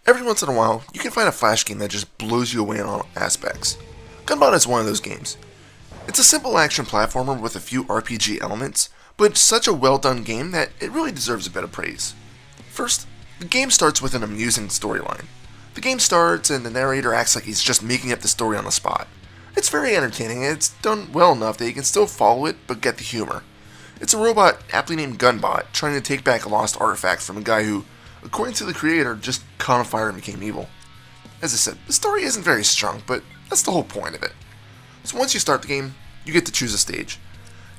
Every once in a while, you can find a Flash game that just blows you away in all aspects. Gunbot is one of those games. It's a simple action platformer with a few RPG elements, but it's such a well done game that it really deserves a bit of praise. First, the game starts with an amusing storyline. The game starts and the narrator acts like he's just making up the story on the spot. It's very entertaining and it's done well enough that you can still follow it but get the humor. It's a robot aptly named Gunbot trying to take back a lost artifact from a guy who, according to the creator, just caught on fire and became evil. As I said, the story isn't very strong, but that's the whole point of it. So once you start the game, you get to choose a stage.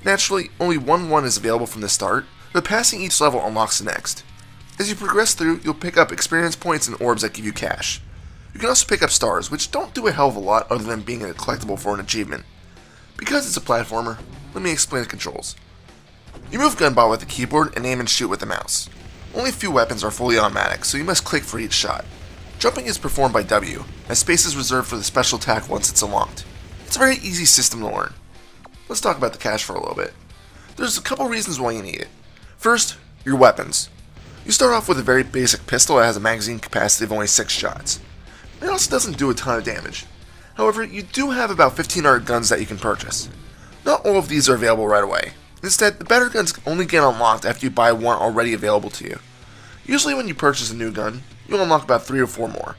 Naturally, only one is available from the start, but passing each level unlocks the next. As you progress through, you'll pick up experience points and orbs that give you cash. You can also pick up stars, which don't do a hell of a lot other than being a collectible for an achievement. Because it's a platformer, let me explain the controls. You move Gunbot with the keyboard and aim and shoot with the mouse. Only a few weapons are fully automatic, so you must click for each shot. Jumping is performed by W, as space is reserved for the special attack once it's unlocked. It's a very easy system to learn. Let's talk about the cash for a little bit. There's a couple reasons why you need it. First, your weapons. You start off with a very basic pistol that has a magazine capacity of only 6 shots. It also doesn't do a ton of damage. However, you do have about 1,500 guns that you can purchase. Not all of these are available right away. Instead, the better guns only get unlocked after you buy one already available to you. Usually when you purchase a new gun, you'll unlock about 3 or 4 more.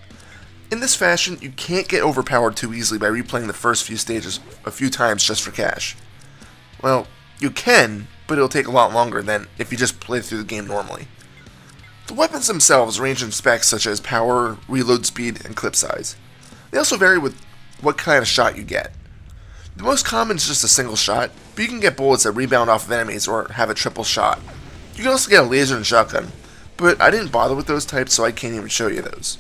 In this fashion, you can't get overpowered too easily by replaying the first few stages a few times just for cash. Well, you can, but it'll take a lot longer than if you just play through the game normally. The weapons themselves range in specs such as power, reload speed, and clip size. They also vary with what kind of shot you get. The most common is just a single shot, but you can get bullets that rebound off of enemies or have a triple shot. You can also get a laser and shotgun, but I didn't bother with those types, so I can't even show you those.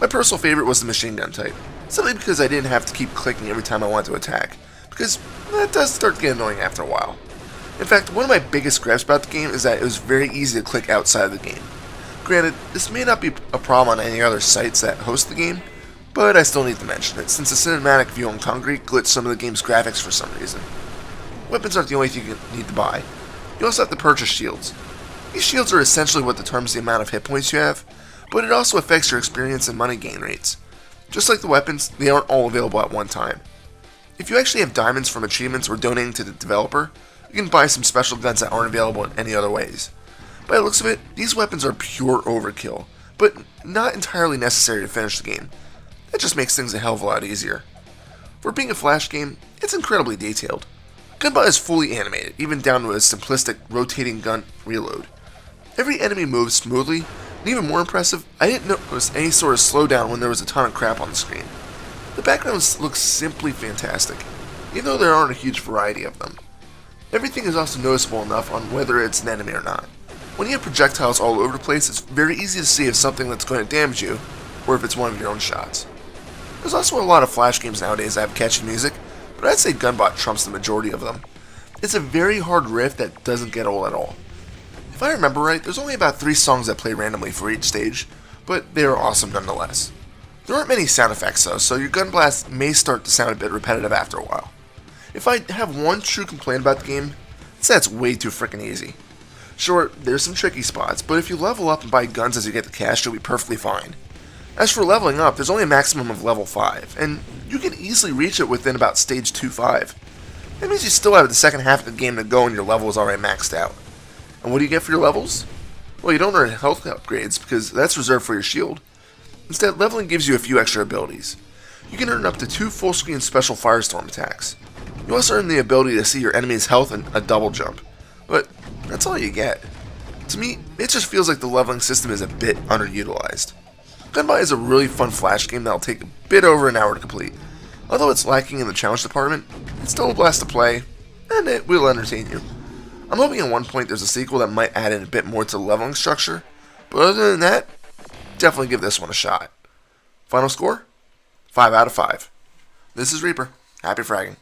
My personal favorite was the machine gun type, simply because I didn't have to keep clicking every time I wanted to attack, because that does start to get annoying after a while. In fact, one of my biggest gripes about the game is that it was very easy to click outside of the game. Granted, this may not be a problem on any other sites that host the game, but I still need to mention it, since the cinematic view on Kongregate glitched some of the game's graphics for some reason. Weapons aren't the only thing you need to buy. You also have to purchase shields. These shields are essentially what determines the amount of hit points you have, but it also affects your experience and money gain rates. Just like the weapons, they aren't all available at one time. If you actually have diamonds from achievements or donating to the developer, you can buy some special guns that aren't available in any other ways. By the looks of it, these weapons are pure overkill, but not entirely necessary to finish the game. That just makes things a hell of a lot easier. For being a Flash game, it's incredibly detailed. Gunbot is fully animated, even down to a simplistic rotating gun reload. Every enemy moves smoothly, and even more impressive, I didn't notice any sort of slowdown when there was a ton of crap on the screen. The backgrounds look simply fantastic, even though there aren't a huge variety of them. Everything is also noticeable enough on whether it's an enemy or not. When you have projectiles all over the place, it's very easy to see if something that's going to damage you, or if it's one of your own shots. There's also a lot of Flash games nowadays that have catchy music, but I'd say Gunbot trumps the majority of them. It's a very hard riff that doesn't get old at all. If I remember right, there's only about 3 songs that play randomly for each stage, but they are awesome nonetheless. There aren't many sound effects though, so your gun blast may start to sound a bit repetitive after a while. If I have one true complaint about the game, it's that it's way too freaking easy. Sure, there's some tricky spots, but if you level up and buy guns as you get the cash, you'll be perfectly fine. As for leveling up, there's only a maximum of level 5, and you can easily reach it within about stage 2-5. That means you still have the second half of the game to go and your level is already maxed out. And what do you get for your levels? Well, you don't earn health upgrades because that's reserved for your shield. Instead, leveling gives you a few extra abilities. You can earn up to 2 full-screen special firestorm attacks. You also earn the ability to see your enemy's health and a double jump. But that's all you get. To me, it just feels like the leveling system is a bit underutilized. Gunbot is a really fun Flash game that'll take a bit over an hour to complete. Although it's lacking in the challenge department, it's still a blast to play, and it will entertain you. I'm hoping at one point there's a sequel that might add in a bit more to the leveling structure, but other than that, definitely give this one a shot. Final score? 5 out of 5. This is Reaper. Happy fragging.